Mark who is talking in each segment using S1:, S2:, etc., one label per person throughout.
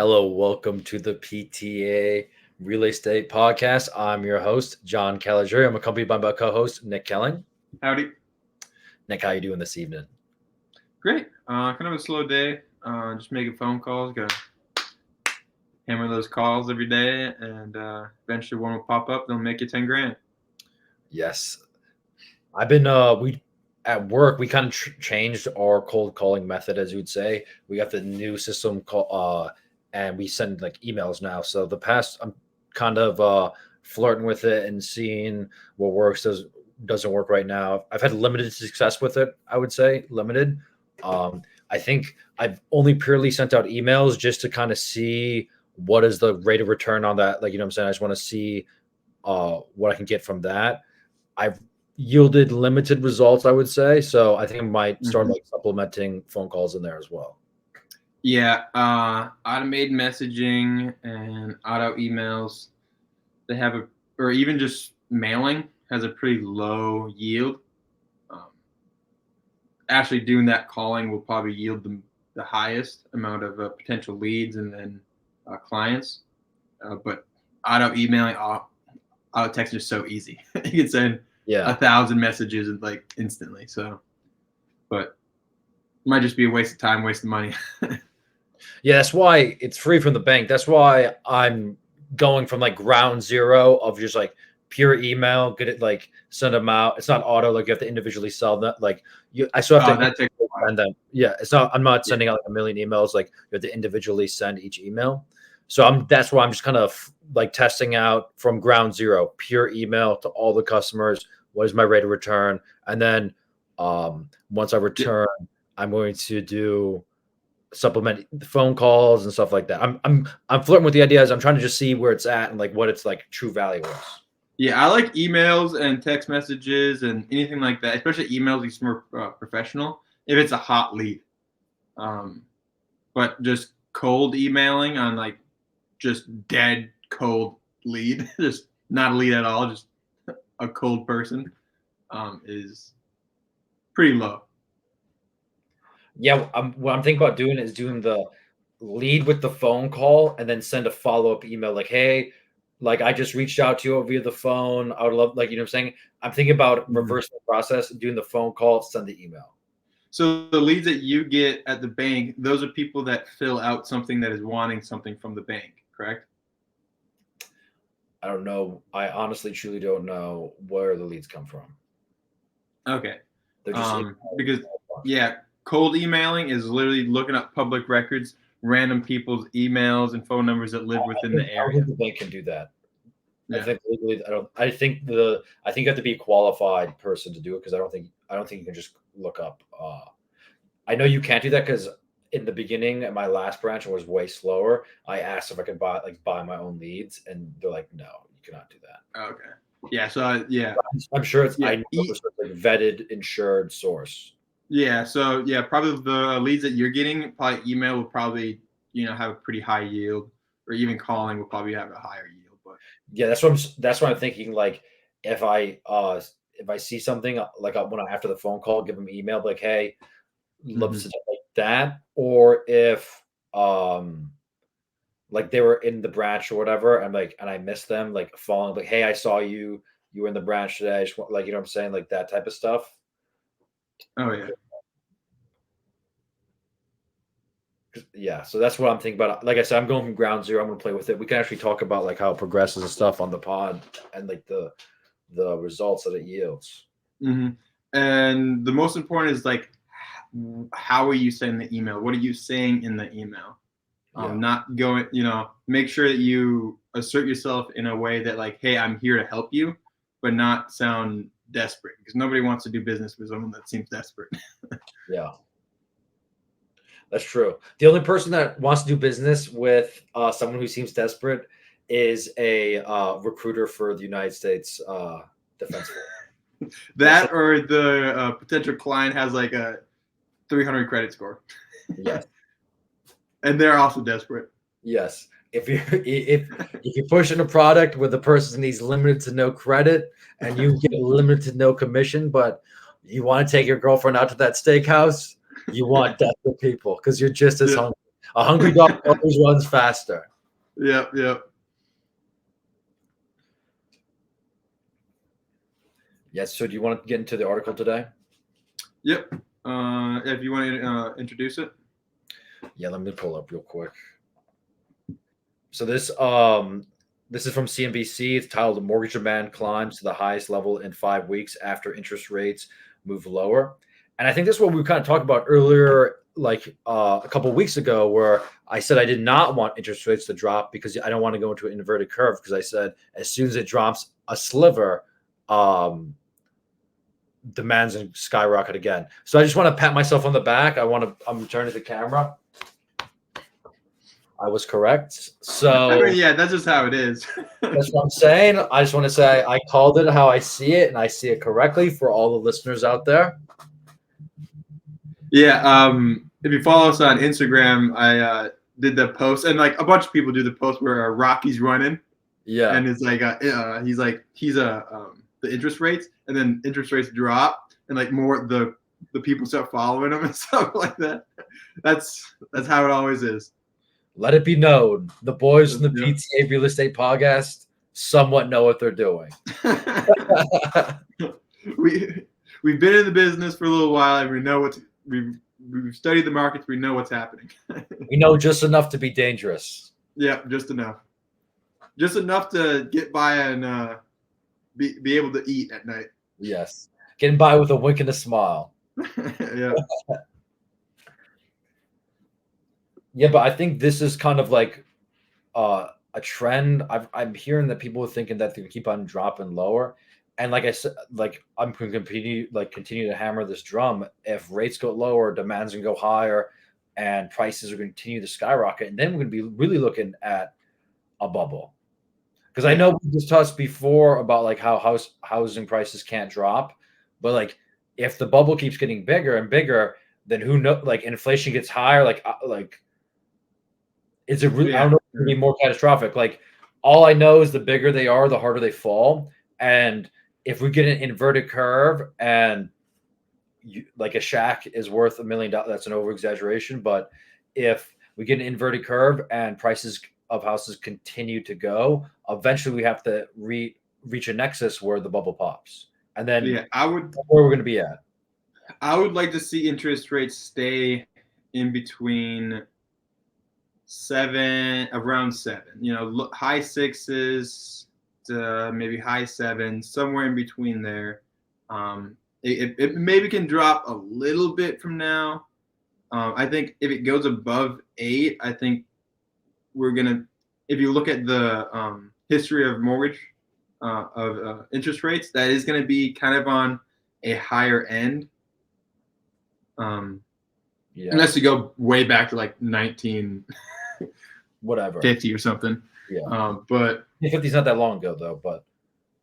S1: Hello, welcome to the PTA Real Estate Podcast. I'm your host, John Caligiuri. I'm accompanied by my co-host, Nick Kelling.
S2: Howdy.
S1: Nick, how you doing this evening?
S2: Great. Kind of a slow day. Just making phone calls. Gotta hammer those calls every day, and eventually one will pop up. They'll make you 10 grand.
S1: Yes, I've been. We at work we kind of changed our cold calling method, as you'd say. We got the new system call, and we send like emails now. So the past, I'm kind of flirting with it and seeing what works, doesn't work right now. I've had limited success with it. I would say limited. I think I've only purely sent out emails just to kind of see what is the rate of return on that. Like, you know what I'm saying? I just want to see what I can get from that. I've yielded limited results, I would say. So I think I might start like supplementing phone calls in there as well.
S2: Yeah. Automated messaging and auto emails, they have or even just mailing has a pretty low yield. Actually doing that calling will probably yield the highest amount of potential leads and then clients. But auto emailing, auto texting is so easy. You can send 1,000 messages like instantly. So, but it might just be a waste of time, waste of money.
S1: Yeah, that's why it's free from the bank. That's why I'm going from like ground zero of just like pure email, get it like send them out. It's not auto, like you have to individually sell that. Like I still have to
S2: that takes a while.
S1: send them. Yeah, it's not. I'm not sending out like a million emails. Like you have to individually send each email. So that's why I'm just kind of like testing out from ground zero, pure email to all the customers. What is my rate of return? And then once I return, I'm going to do supplement the phone calls and stuff like that. I'm flirting with the ideas. I'm trying to just see where it's at and like what its like true value is.
S2: Yeah, I like emails and text messages and anything like that, especially emails. It's more professional if it's a hot lead. But just cold emailing on like just dead cold lead, just not a lead at all, just a cold person, is pretty low.
S1: Yeah, what I'm thinking about doing is doing the lead with the phone call and then send a follow-up email like, hey, like I just reached out to you via the phone. I would love, like, you know what I'm saying? I'm thinking about reversing the process, doing the phone call, send the email.
S2: So the leads that you get at the bank, those are people that fill out something that is wanting something from the bank, correct?
S1: I don't know. I honestly, truly don't know where the leads come from.
S2: Okay.
S1: They're just
S2: because cold emailing is literally looking up public records, random people's emails and phone numbers that live within the area.
S1: I think the bank can do that. Yeah. I think legally, I think you have to be a qualified person to do it because I don't think you can just look up. I know you can't do that because in the beginning at my last branch it was way slower. I asked if I could buy my own leads, and they're like, no, you cannot do that.
S2: Okay. Yeah. So
S1: I'm sure it's I know it's like vetted, insured source.
S2: Yeah. So probably the leads that you're getting, probably email will probably have a pretty high yield, or even calling will probably have a higher yield. But
S1: yeah, that's what I'm thinking. Like if I see something like when after the phone call, give them an email like, hey, love to like that, or if like they were in the branch or whatever, and I missed them, like following, like, hey, I saw you were in the branch today. I just want, like, you know what I'm saying, like that type of stuff.
S2: Oh yeah.
S1: Yeah, so that's what I'm thinking about. Like I said, I'm going from ground zero. I'm going to play with it. We can actually talk about like how it progresses and stuff on the pod and like the results that it yields.
S2: And the most important is like, how are you sending the email? What are you saying in the email? Not going, make sure that you assert yourself in a way that like, hey, I'm here to help you, but not sound desperate, because nobody wants to do business with someone that seems desperate.
S1: Yeah. That's true. The only person that wants to do business with someone who seems desperate is a recruiter for the United States Defense Force.
S2: That or the potential client has like a 300 credit score.
S1: Yes.
S2: And they're also desperate.
S1: Yes. If you're pushing a product where the person needs limited to no credit and you get limited to no commission, but you want to take your girlfriend out to that steakhouse, you want desperate people because you're just as hungry. A hungry dog always runs faster.
S2: Yep, yep.
S1: Yes. So do you want to get into the article today?
S2: Yep. If you want to introduce it.
S1: Yeah, let me pull up real quick. So this is from CNBC. It's titled "The Mortgage Demand Climbs to the Highest Level in 5 Weeks After Interest Rates Move Lower." And I think this is what we kind of talked about earlier, like a couple of weeks ago, where I said I did not want interest rates to drop because I don't want to go into an inverted curve. Because I said as soon as it drops a sliver, demands and skyrocket again. So I just want to pat myself on the back. I'm turning the camera. I was correct. So
S2: I mean, yeah, that's just how it is.
S1: that's what I'm saying. I just want to say I called it how I see it, and I see it correctly for all the listeners out there.
S2: Yeah. If you follow us on Instagram, I did the post, and like a bunch of people do the post where Rocky's running,
S1: Yeah.
S2: and it's like he's the interest rates, and then interest rates drop, and like more the people start following him and stuff like that. That's how it always is.
S1: Let it be known, the boys from the
S2: Yeah.
S1: PTA Real Estate Podcast somewhat know what they're doing.
S2: We've been in the business for a little while, and we know we've studied the markets. We know what's happening.
S1: We know just enough to be dangerous.
S2: Yeah, just enough to get by and be able to eat at night.
S1: Yes, getting by with a wink and a smile.
S2: Yeah.
S1: Yeah, but I think this is kind of like a trend. I'm hearing that people are thinking that they keep on dropping lower, and like I said, like I'm going to continue to hammer this drum. If rates go lower, demands can go higher, and prices are going to continue to skyrocket, and then we're going to be really looking at a bubble. Because I know we discussed before about like how housing prices can't drop, but like if the bubble keeps getting bigger and bigger, then who knows? Like inflation gets higher, like. Is it really?
S2: Yeah.
S1: I don't know if it's gonna be more catastrophic. Like, all I know is the bigger they are, the harder they fall. And if we get an inverted curve, and like a shack is worth $1 million, that's an over exaggeration. But if we get an inverted curve and prices of houses continue to go, eventually we have to reach a nexus where the bubble pops, and then
S2: Yeah,
S1: where we're going to be at.
S2: I would like to see interest rates stay in between around 7. You know, high 6s to maybe high 7s, somewhere in between there. It maybe can drop a little bit from now. I think if it goes above 8, I think we're gonna. If you look at the history of mortgage of interest rates, that is going to be kind of on a higher end.
S1: Yeah.
S2: Unless you go way back to like 19
S1: Whatever.
S2: 50 or something.
S1: Yeah.
S2: But
S1: 50's not that long ago though, but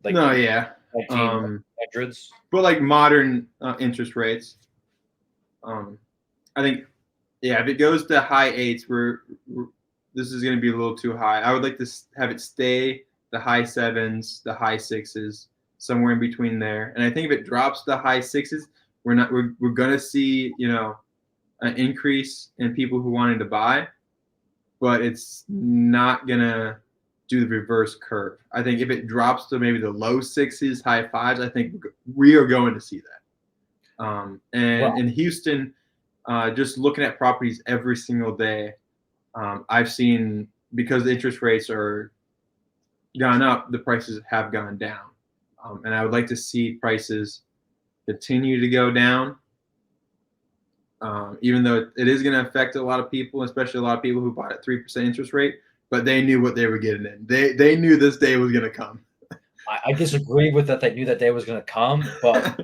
S1: like
S2: no, yeah.
S1: 1900s.
S2: But like modern interest rates, I think, yeah, if it goes to high 8s, this is going to be a little too high. I would like to have it stay the high 7s, the high 6s, somewhere in between there. And I think if it drops to high 6s, we're going to see, you know, an increase in people who wanted to buy, but it's not going to do the reverse curve. I think if it drops to maybe the low 6s, high 5s, I think we are going to see that. In Houston, just looking at properties every single day, I've seen, because the interest rates are gone up, the prices have gone down. And I would like to see prices continue to go down, even though it is going to affect a lot of people, especially a lot of people who bought at 3% interest rate, but they knew what they were getting in. They knew this day was going to come.
S1: I disagree with that. They knew that day was going to come, but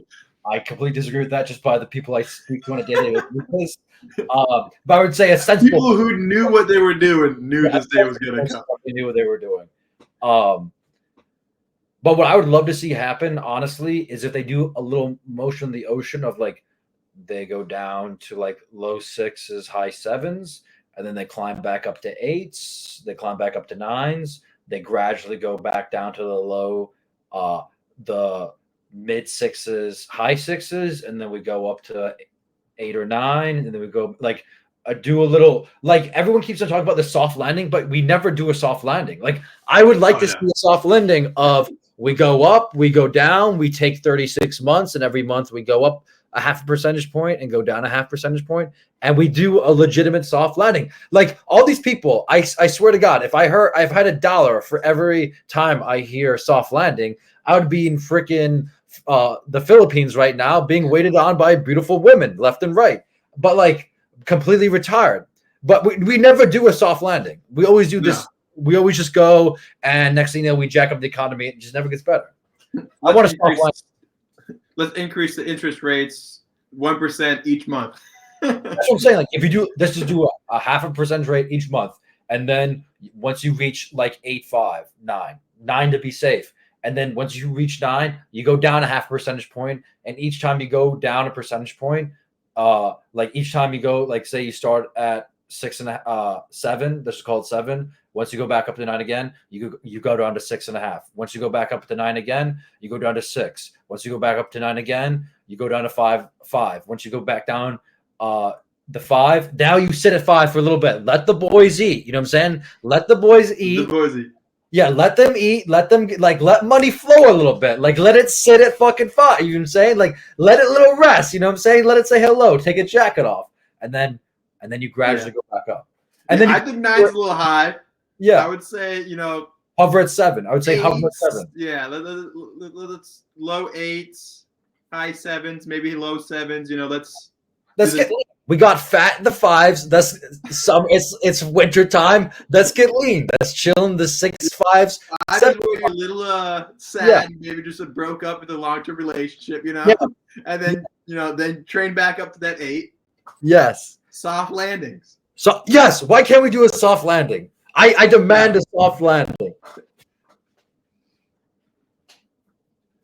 S1: I completely disagree with that just by the people I speak to on a daily basis. But I would say a sensible
S2: people who knew what they were doing knew this day was going to come.
S1: They knew what they were doing. But what I would love to see happen, honestly, is if they do a little motion in the ocean of like they go down to like low 6s, high 7s, and then they climb back up to 8s, they climb back up to 9s, they gradually go back down to the mid 6s, high 6s, and then we go up to 8 or 9, and then we go like do a little, like everyone keeps on talking about the soft landing, but we never do a soft landing. Like I would like to see a soft landing of we go up, we go down, we take 36 months, and every month we go up a half a percentage point and go down a half percentage point, and we do a legitimate soft landing. Like all these people, I swear to God, if I've had $1 for every time I hear soft landing, I would be in freaking the Philippines right now being waited on by beautiful women left and right. But like completely retired. But we never do a soft landing. We always do this. No. We always just go, and next thing you know, we jack up the economy. It just never gets better. I want to soft landing.
S2: Let's increase the interest rates 1% each month.
S1: That's what I'm saying. Like if you do, let's just do a half a percentage rate each month, and then once you reach like 8.5, 9 to be safe. And then once you reach 9, you go down a half percentage point. And each time you go down a percentage point, like each time you go, like say you start at 7, this is called 7. Once you go back up to 9 again, you go down to 6.5. Once you go back up to 9 again, you go down to 6. Once you go back up to 9 again, you go down to 5. Once you go back down the 5, now you sit at 5 for a little bit. Let the boys eat. You know what I'm saying? Let the boys eat. Yeah, let them eat. Let them let money flow a little bit. Like let it sit at fucking 5. You know what I'm saying? Like let it little rest. You know what I'm saying? Let it say hello. Take a jacket off, and then you gradually go back up. And then
S2: I think 9's a little high.
S1: Yeah,
S2: I would say
S1: hover at 7. I would say hover at 7.
S2: Yeah, let's low 8s, high 7s, maybe low 7s.
S1: Let's get. We got fat in the 5s. That's it's winter time. Let's get lean. Let's chill in the 6 5s.
S2: I just would be a little sad. Yeah. Maybe just broke up with a long-term relationship, Yeah. And then then train back up to that 8.
S1: Yes.
S2: Soft landings.
S1: So yes, why can't we do a soft landing? I demand a soft landing.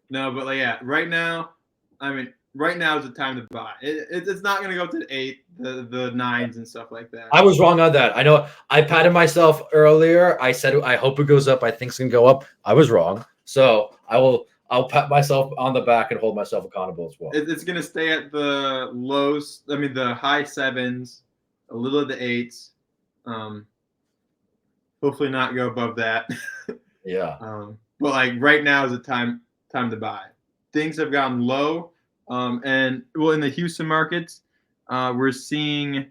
S2: No, but right now, right now is the time to buy. It's not going to go to the 8, the 9s and stuff like that.
S1: I was wrong on that. I know I patted myself earlier. I said I hope it goes up. I think it's going to go up. I was wrong. So I'll pat myself on the back and hold myself accountable as well.
S2: It's going to stay at the lows. The high 7s, a little of the 8s. Hopefully not go above that.
S1: Yeah.
S2: But right now is the time to buy. Things have gotten low. And in the Houston markets, we're seeing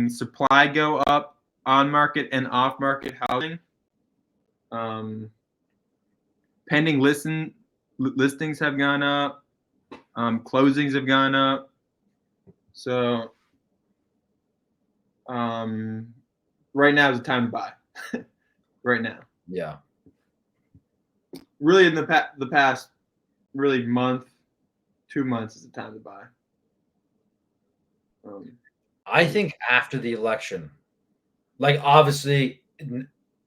S2: supply go up on market and off market housing. Pending listings have gone up. Closings have gone up. So right now is the time to buy. Right now.
S1: Yeah.
S2: Really, in the past, really month, 2 months is the time to buy.
S1: I think after the election, obviously,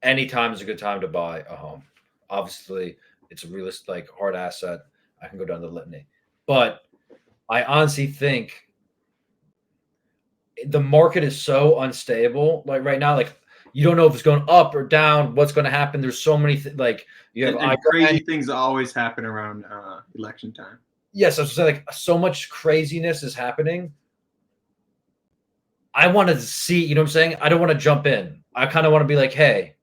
S1: any time is a good time to buy a home. Obviously, it's a realistic, hard asset. I can go down the litany, but I honestly think the market is so unstable. Right now, you don't know if it's going up or down. What's going to happen? There's so many you have
S2: crazy things always happen around election time.
S1: Yes, I was saying so much craziness is happening. I want to see. You know what I'm saying? I don't want to jump in. I kind of want to be like, hey,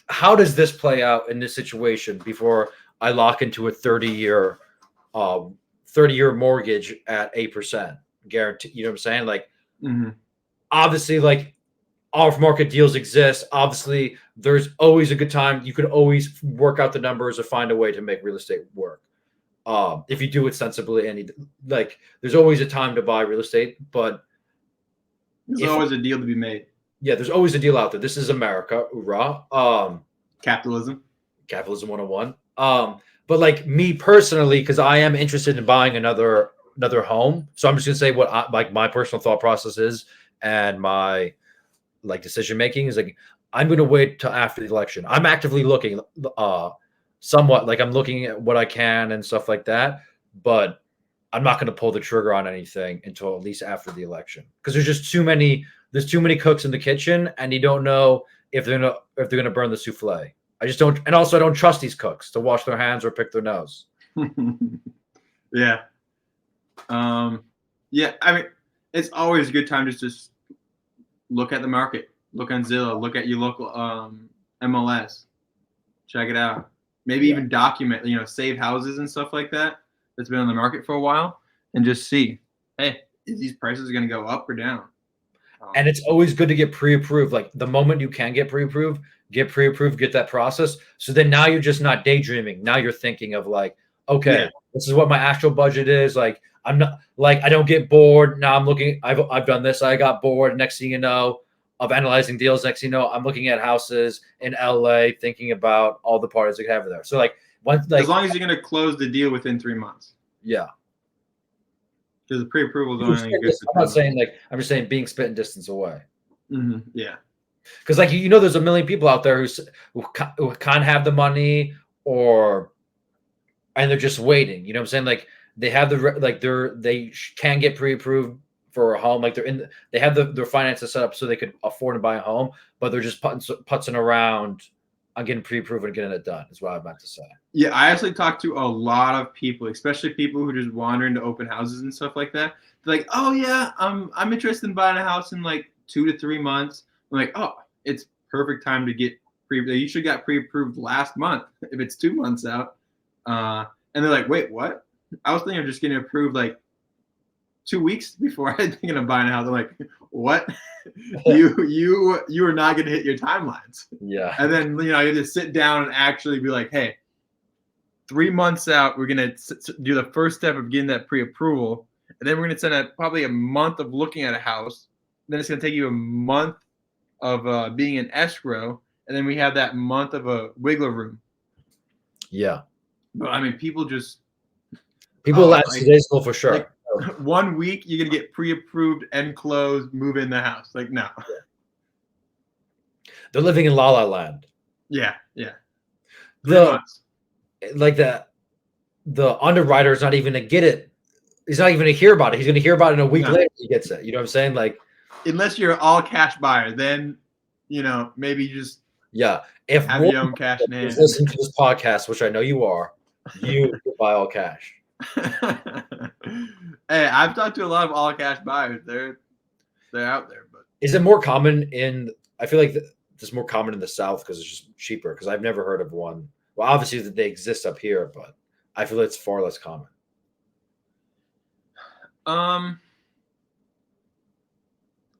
S1: how does this play out in this situation before I lock into a 30-year mortgage at 8% guarantee? You know what I'm saying? Obviously, off-market deals exist. Obviously, there's always a good time. You could always work out the numbers or find a way to make real estate work. If you do it sensibly, and there's always a time to buy real estate, but
S2: there's always a deal to be made.
S1: Yeah, there's always a deal out there. This is America, hoorah!
S2: Capitalism
S1: 101. But me personally, because I am interested in buying another home, so I'm just gonna say what my personal thought process is, and my decision making is I'm going to wait till after the election. I'm actively looking somewhat, I'm looking at what I can and stuff like that, but I'm not going to pull the trigger on anything until at least after the election, because there's too many cooks in the kitchen, and you don't know if they're going to burn the souffle. I just don't, and also I don't trust these cooks to wash their hands or pick their nose.
S2: Yeah. Yeah, I mean, it's always a good time just to look at the market, look on Zillow, look at your local MLS, check it out. Maybe
S1: Yeah.
S2: even document, save houses and stuff like that that's been on the market for a while, and just see, hey, is these prices going to go up or down?
S1: And it's always good to get pre-approved. Like the moment you can get pre-approved, get that process. So then now you're just not daydreaming. Now you're thinking of like, okay,
S2: Yeah.
S1: this is what my actual budget is. Like I'm not like I don't get bored. Now I'm looking, I've done this. I got bored. Next thing you know, of analyzing deals, next thing you know, I'm looking at houses in LA, thinking about all the parties that have there. So like
S2: as long as you're going to close the deal within 3 months.
S1: Yeah.
S2: Because the pre-approval is only good.
S1: I'm not saying like I'm just saying being spitting distance away.
S2: Yeah.
S1: Because like there's a million people out there who can't have the money and they're just waiting. You know what I'm saying? Like they have they can get pre-approved for a home. Like they have their finances set up so they could afford to buy a home, but they're just putzing around on getting pre-approved and getting it done. Is what I'm about to say.
S2: Yeah, I actually talked to a lot of people, especially people who just wander into open houses and stuff like that. They're like, "Oh yeah, I'm interested in buying a house in like 2 to 3 months." I'm like, "Oh, it's perfect time to get you should got pre-approved last month if it's 2 months out." And they're like, "Wait, what? I was thinking of just getting approved like 2 weeks before I was thinking of buying a house." I'm like, "What? you are not going to hit your timelines."
S1: Yeah.
S2: And then you just sit down and actually be like, "Hey, 3 months out, we're going to do the first step of getting that pre-approval. And then we're going to spend probably a month of looking at a house. Then it's going to take you a month of being in escrow. And then we have that month of a wiggle room."
S1: Yeah.
S2: But I mean, people
S1: last 2 days for sure.
S2: Like, 1 week, you're going to get pre-approved and closed, move in the house. Like, no.
S1: They're living in La La Land.
S2: Yeah. Yeah.
S1: The underwriter is not even going to get it. He's not even going to hear about it. He's going to hear about it in a week later. He gets it. You know what I'm saying? Like,
S2: unless you're an all cash buyer, then maybe you just
S1: if
S2: have your own cash in hand.
S1: Listen to this podcast, which I know you are. You buy all cash.
S2: Hey, I've talked to a lot of all cash buyers. They're out there, but
S1: is it more common in? I feel like it's more common in the South because it's just cheaper. Because I've never heard of one. Well, obviously that they exist up here, but I feel it's far less common.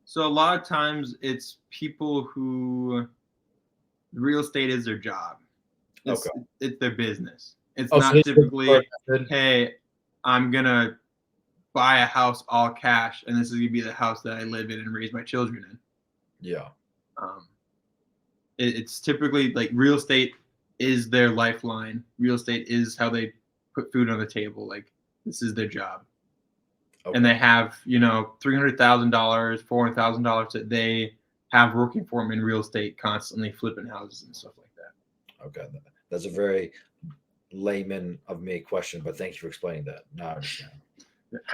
S2: So a lot of times it's people who real estate is their job. It's their business. It's not typically, hey, I'm gonna buy a house all cash, and this is gonna be the house that I live in and raise my children in.
S1: Yeah.
S2: It's typically like real estate is their lifeline. Real estate is how they put food on the table. Like this is their job. And they have, $300,000, $400,000 that they have working for them in real estate, constantly flipping houses and stuff like that.
S1: Okay, that's a very layman of me question, but thank you for explaining that. Now I understand.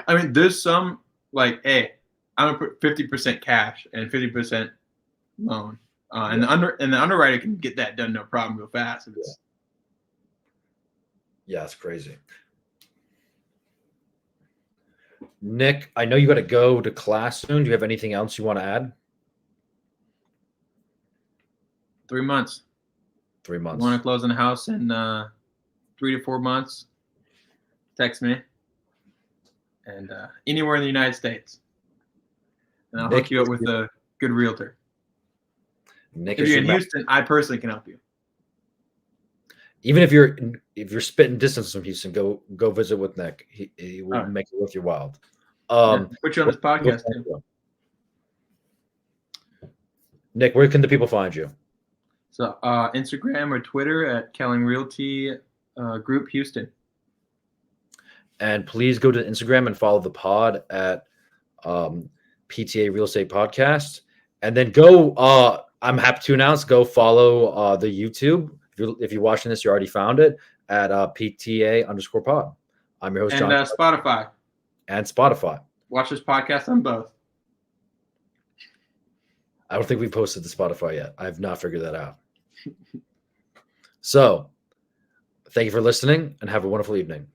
S2: I mean, there's some like, hey, I'm gonna put 50% cash and 50% loan, and the underwriter can get that done no problem, real fast.
S1: Yeah, it's crazy. Nick, I know you got to go to class soon. Do you have anything else you want to add?
S2: 3 months.
S1: 3 months.
S2: Want to close on a house in 3 to 4 months? Text me. And anywhere in the United States, and I'll hook you up with a good realtor.
S1: Nick,
S2: if you're in Houston, I personally can help you.
S1: Even if you're spitting distance from Houston, go visit with Nick. He will make it worth your while.
S2: Put you on this podcast too.
S1: Nick, where can the people find you?
S2: So Instagram or Twitter at Kelling Realty Group Houston.
S1: And please go to Instagram and follow the pod at PTA Real Estate Podcast. And then go, I'm happy to announce, go follow the YouTube. If you're watching this, you already found it at PTA_pod. I'm your host, John.
S2: And Spotify.
S1: And Spotify.
S2: Watch this podcast on both.
S1: I don't think we've posted to Spotify yet. I have not figured that out. So, thank you for listening and have a wonderful evening.